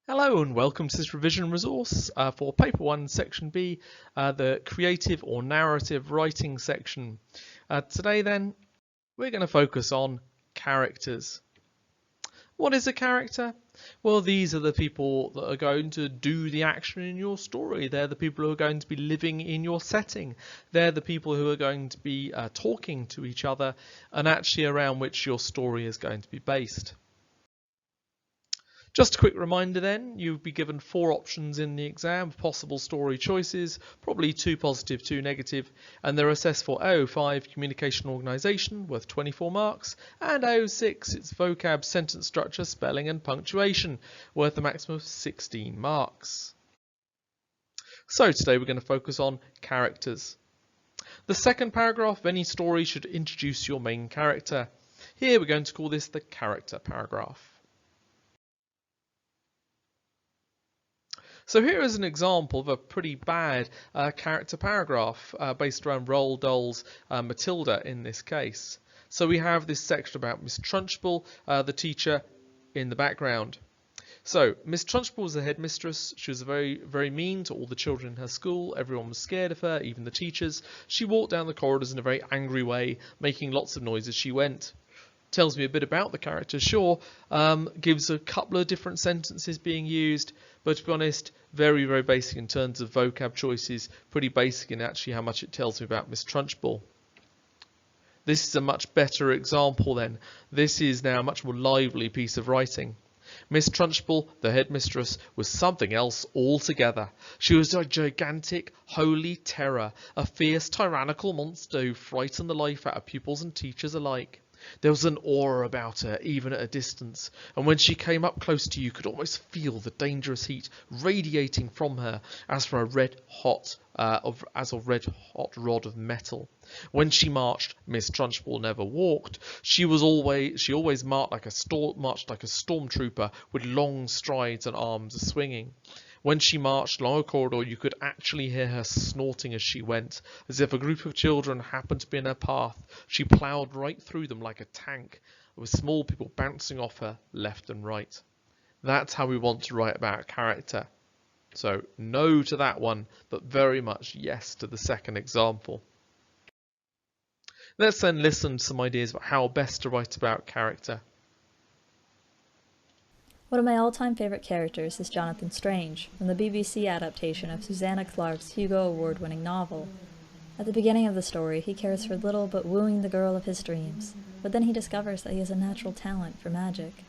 Hello and welcome to this revision resource for Paper 1 Section B, the Creative or Narrative Writing section. Today then, we're going to focus on characters. What is a character? Well, these are the people that are going to do the action in your story. They're the people who are going to be living in your setting. They're the people who are going to be talking to each other and actually around which your story is going to be based. Just a quick reminder then, you'll be given 4 options in the exam, possible story choices, probably 2 positive, 2 negative, and they're assessed for AO5 communication organisation worth 24 marks, and AO6 it's vocab, sentence structure, spelling and punctuation worth a maximum of 16 marks. So today we're going to focus on characters. The second paragraph of any story should introduce your main character. Here we're going to call this the character paragraph. So here is an example of a pretty bad character paragraph based around Roald Dahl's Matilda in this case. So we have this section about Miss Trunchbull, the teacher, in the background. So Miss Trunchbull was the headmistress. She was very, very mean to all the children in her school. Everyone was scared of her, even the teachers. She walked down the corridors in a very angry way, making lots of noise as she went. Tells me a bit about the character, sure, gives a couple of different sentences being used, but to be honest, very, very basic in terms of vocab choices, pretty basic in actually how much it tells me about Miss Trunchbull. This is a much better example then. This is now a much more lively piece of writing. Miss Trunchbull, the headmistress, was something else altogether. She was a gigantic, holy terror, a fierce, tyrannical monster who frightened the life out of pupils and teachers alike. There was an aura about her, even at a distance, and when she came up close to you, you could almost feel the dangerous heat radiating from her, as from a red-hot rod of metal. When she marched, Miss Trunchbull never walked. She always marched like a stormtrooper, with long strides and arms swinging. When she marched along a corridor, you could actually hear her snorting as she went, as if a group of children happened to be in her path. She ploughed right through them like a tank, with small people bouncing off her left and right. That's how we want to write about a character. So no to that one, but very much yes to the second example. Let's then listen to some ideas about how best to write about character. One of my all-time favorite characters is Jonathan Strange, from the BBC adaptation of Susanna Clarke's Hugo Award-winning novel. At the beginning of the story, he cares for little but wooing the girl of his dreams, but then he discovers that he has a natural talent for magic.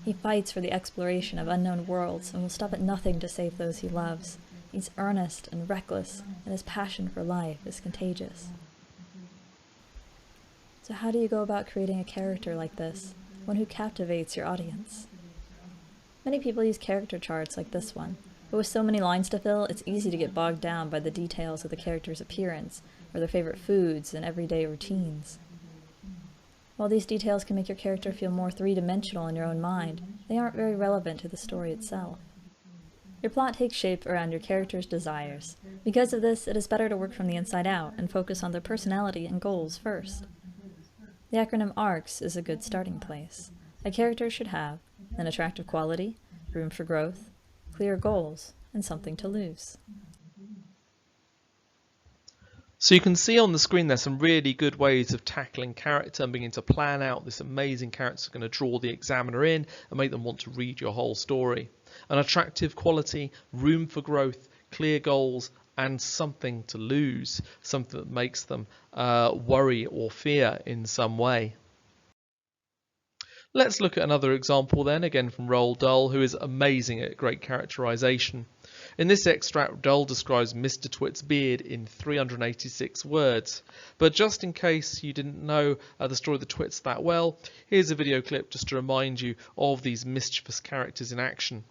He fights for the exploration of unknown worlds and will stop at nothing to save those he loves. He's earnest and reckless, and his passion for life is contagious. So how do you go about creating a character like this, one who captivates your audience? Many people use character charts like this one, but with so many lines to fill, it's easy to get bogged down by the details of the character's appearance, or their favorite foods and everyday routines. While these details can make your character feel more three-dimensional in your own mind, they aren't very relevant to the story itself. Your plot takes shape around your character's desires. Because of this, it is better to work from the inside out and focus on their personality and goals first. The acronym ARCS is a good starting place. A character should have an attractive quality, room for growth, clear goals, and something to lose. So you can see on the screen there's some really good ways of tackling character and beginning to plan out this amazing character that's going to draw the examiner in and make them want to read your whole story. An attractive quality, room for growth, clear goals, and something to lose, something that makes them worry or fear in some way. Let's look at another example then, again from Roald Dahl, who is amazing at great characterization. In this extract, Dahl describes Mr. Twit's beard in 386 words. But just in case you didn't know the story of the Twits that well, here's a video clip just to remind you of these mischievous characters in action.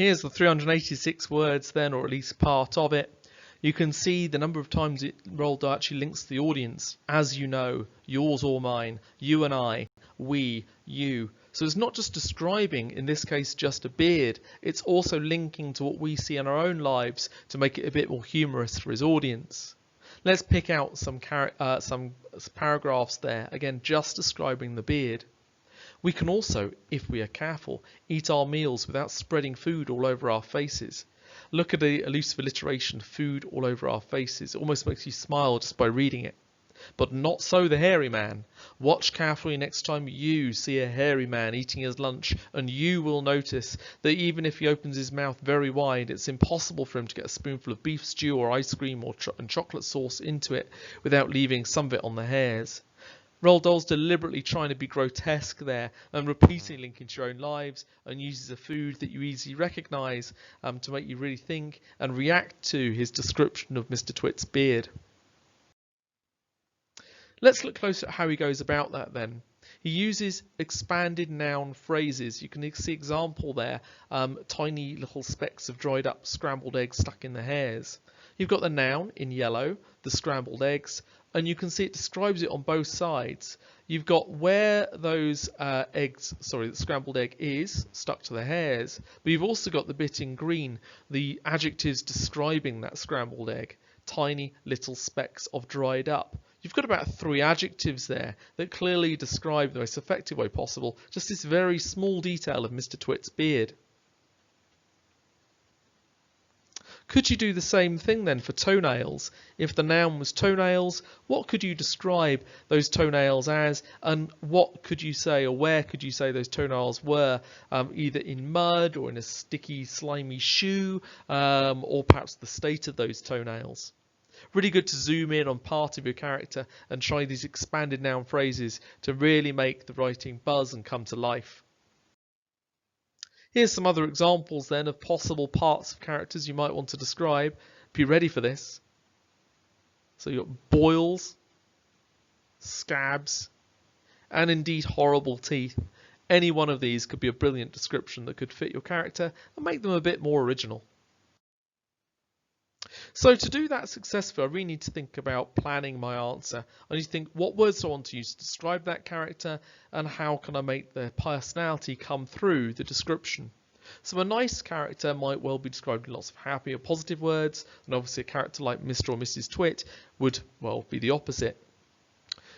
Here's the 386 words then, or at least part of it. You can see the number of times Roald Dahl actually links to the audience. As you know, yours or mine, you and I, we, you. So it's not just describing, in this case, just a beard. It's also linking to what we see in our own lives to make it a bit more humorous for his audience. Let's pick out some paragraphs there, again, just describing the beard. We can also, if we are careful, eat our meals without spreading food all over our faces. Look at the elusive alliteration, food all over our faces. It almost makes you smile just by reading it. But not so the hairy man. Watch carefully next time you see a hairy man eating his lunch, and you will notice that even if he opens his mouth very wide, it's impossible for him to get a spoonful of beef stew or ice cream and chocolate sauce into it without leaving some of it on the hairs. Roald Dahl's deliberately trying to be grotesque there and repeatedly linking to your own lives, and uses a food that you easily recognise to make you really think and react to his description of Mr. Twit's beard. Let's look closer at how he goes about that then. He uses expanded noun phrases. You can see example there, tiny little specks of dried up scrambled eggs stuck in the hairs. You've got the noun in yellow, the scrambled eggs, and you can see it describes it on both sides. You've got where those the scrambled egg is stuck to the hairs, but you've also got the bit in green, the adjectives describing that scrambled egg, tiny little specks of dried up. You've got about 3 adjectives there that clearly describe the most effective way possible just this very small detail of Mr. Twit's beard. Could you do the same thing then for toenails? If the noun was toenails, what could you describe those toenails as, and what could you say, or where could you say those toenails were, either in mud or in a sticky, slimy shoe, or perhaps the state of those toenails? Really good to zoom in on part of your character and try these expanded noun phrases to really make the writing buzz and come to life. Here's some other examples then of possible parts of characters you might want to describe. Be ready for this. So you've got boils, scabs, and indeed horrible teeth. Any one of these could be a brilliant description that could fit your character and make them a bit more original. So to do that successfully, I really need to think about planning my answer. I need to think, what words do I want to use to describe that character, and how can I make their personality come through the description? So a nice character might well be described in lots of happy or positive words, and obviously a character like Mr. or Mrs. Twit would, well, be the opposite.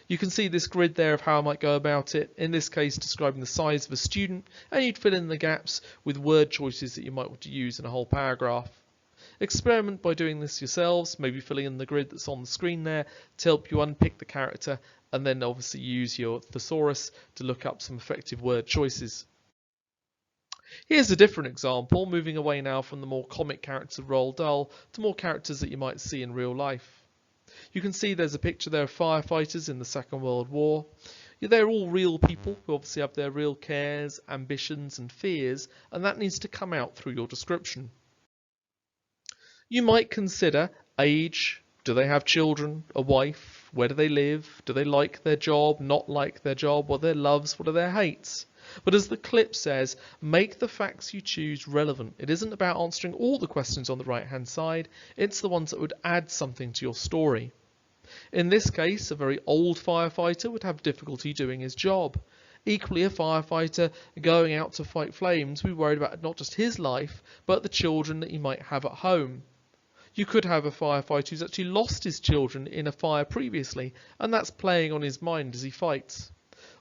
You can see this grid there of how I might go about it. In this case, describing the size of a student, and you'd fill in the gaps with word choices that you might want to use in a whole paragraph. Experiment by doing this yourselves, maybe filling in the grid that's on the screen there to help you unpick the character, and then obviously use your thesaurus to look up some effective word choices. Here's a different example, moving away now from the more comic characters of Roald Dahl to more characters that you might see in real life. You can see there's a picture there of firefighters in the Second World War. They're all real people who obviously have their real cares, ambitions and fears, and that needs to come out through your description. You might consider age. Do they have children, a wife? Where do they live? Do they like their job, not like their job? What are their loves? What are their hates? But as the clip says, make the facts you choose relevant. It isn't about answering all the questions on the right-hand side. It's the ones that would add something to your story. In this case, a very old firefighter would have difficulty doing his job. Equally, a firefighter going out to fight flames would be worried about not just his life, but the children that he might have at home. You could have a firefighter who's actually lost his children in a fire previously, and that's playing on his mind as he fights.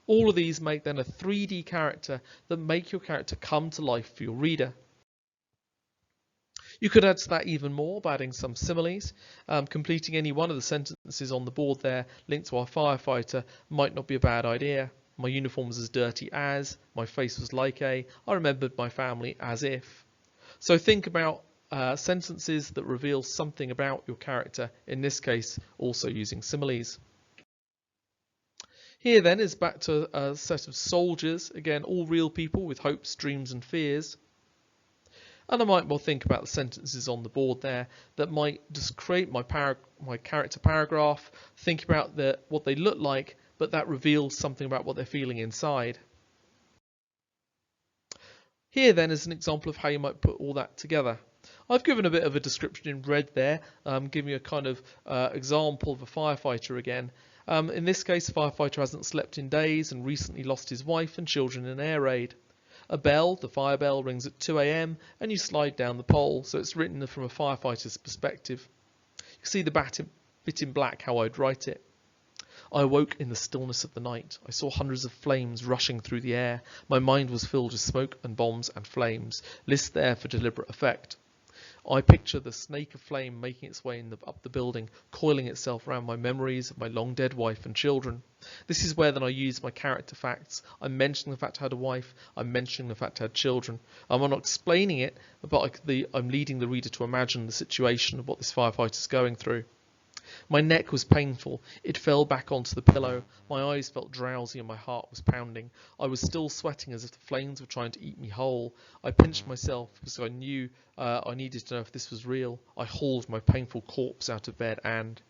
All of these make then a 3D character that make your character come to life for your reader. You could add to that even more by adding some similes. Completing any one of the sentences on the board there linked to our firefighter might not be a bad idea. My uniform was as dirty as, my face was like a, I remembered my family as if. So think about sentences that reveal something about your character, in this case also using similes. Here then is back to a set of soldiers, again all real people with hopes, dreams and fears. And I might well think about the sentences on the board there that might just create my character paragraph, think about what they look like, but that reveals something about what they're feeling inside. Here then is an example of how you might put all that together. I've given a bit of a description in red there, giving you a kind of example of a firefighter again. In this case, the firefighter hasn't slept in days and recently lost his wife and children in an air raid. A bell, the fire bell, rings at 2 a.m. and you slide down the pole, so it's written from a firefighter's perspective. You can see the bit in black how I'd write it. I awoke in the stillness of the night. I saw hundreds of flames rushing through the air. My mind was filled with smoke and bombs and flames, list there for deliberate effect. I picture the snake of flame making its way up the building, coiling itself around my memories of my long dead wife and children. This is where then I use my character facts. I'm mentioning the fact I had a wife, I'm mentioning the fact I had children. I'm not explaining it, but I'm leading the reader to imagine the situation of what this firefighter is going through. My neck was painful. It fell back onto the pillow. My eyes felt drowsy and my heart was pounding. I was still sweating as if the flames were trying to eat me whole. I pinched myself because I knew I needed to know if this was real. I hauled my painful corpse out of bed and...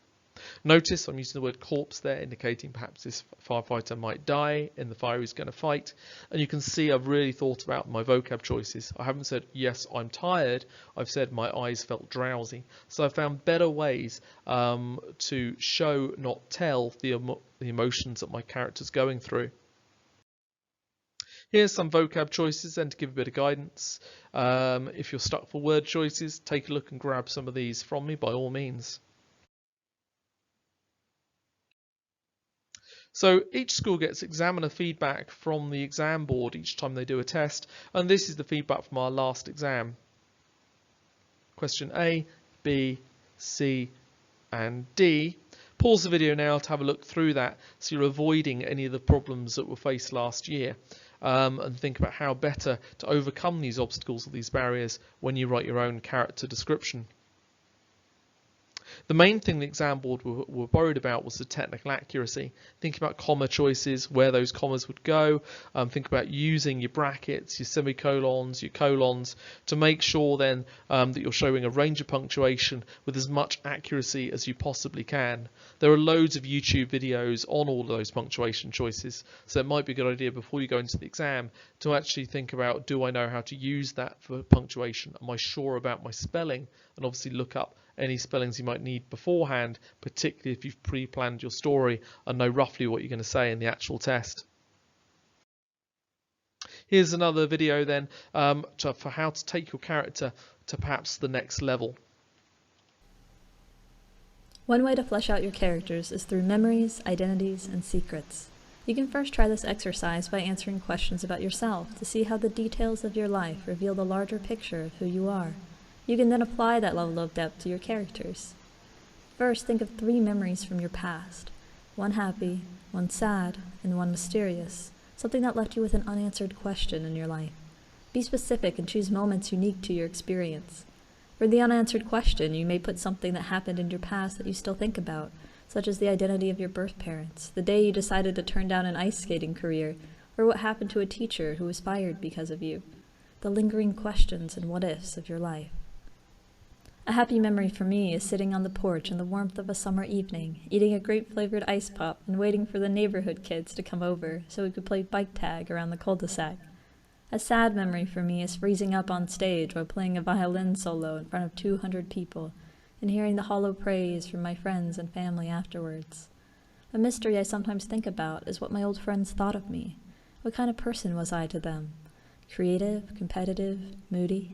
Notice I'm using the word corpse there, indicating perhaps this firefighter might die in the fire he's going to fight. And you can see I've really thought about my vocab choices. I haven't said, yes, I'm tired. I've said my eyes felt drowsy. So I found better ways to show, not tell, the emotions that my character's going through. Here's some vocab choices and to give a bit of guidance. If you're stuck for word choices, take a look and grab some of these from me by all means. So each school gets examiner feedback from the exam board each time they do a test, and this is the feedback from our last exam. Question A, B, C and D. Pause the video now to have a look through that so you're avoiding any of the problems that were faced last year, and think about how better to overcome these obstacles or these barriers when you write your own character description. The main thing the exam board were worried about was the technical accuracy. Think about comma choices, where those commas would go. Think about using your brackets, your semicolons, your colons to make sure then that you're showing a range of punctuation with as much accuracy as you possibly can. There are loads of YouTube videos on all of those punctuation choices, so it might be a good idea before you go into the exam to actually think about, do I know how to use that for punctuation? Am I sure about my spelling? And obviously look up any spellings you might need beforehand, particularly if you've pre-planned your story and know roughly what you're going to say in the actual test. Here's another video then for how to take your character to perhaps the next level. One way to flesh out your characters is through memories, identities, and secrets. You can first try this exercise by answering questions about yourself to see how the details of your life reveal the larger picture of who you are. You can then apply that level of depth to your characters. First, think of 3 memories from your past. One happy, one sad, and one mysterious. Something that left you with an unanswered question in your life. Be specific and choose moments unique to your experience. For the unanswered question, you may put something that happened in your past that you still think about, such as the identity of your birth parents, the day you decided to turn down an ice skating career, or what happened to a teacher who was fired because of you. The lingering questions and what-ifs of your life. A happy memory for me is sitting on the porch in the warmth of a summer evening, eating a grape-flavored ice pop and waiting for the neighborhood kids to come over so we could play bike tag around the cul-de-sac. A sad memory for me is freezing up on stage while playing a violin solo in front of 200 people and hearing the hollow praise from my friends and family afterwards. A mystery I sometimes think about is what my old friends thought of me. What kind of person was I to them? Creative, competitive, moody?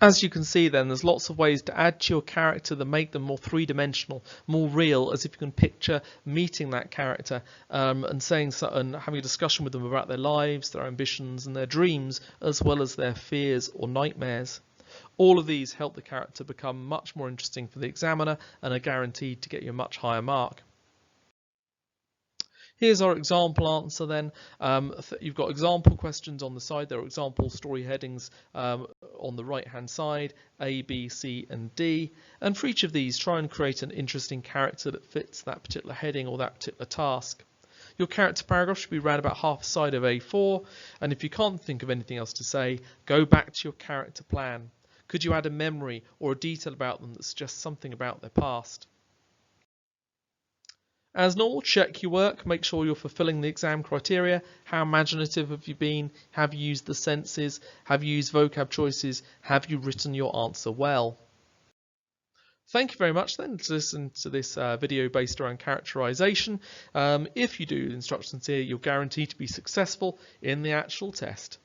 As you can see then, there's lots of ways to add to your character that make them more three-dimensional, more real, as if you can picture meeting that character and saying so, and having a discussion with them about their lives, their ambitions and their dreams, as well as their fears or nightmares. All of these help the character become much more interesting for the examiner and are guaranteed to get you a much higher mark. Here's our example answer then. You've got example questions on the side. There are example story headings on the right hand side, A, B, C and D. And for each of these, try and create an interesting character that fits that particular heading or that particular task. Your character paragraph should be around about half a side of A4. And if you can't think of anything else to say, go back to your character plan. Could you add a memory or a detail about them that suggests something about their past? As normal, check your work, make sure you're fulfilling the exam criteria. How imaginative have you been? Have you used the senses? Have you used vocab choices? Have you written your answer well? Thank you very much then to listen to this video based around characterization. If you do the instructions here, you're guaranteed to be successful in the actual test.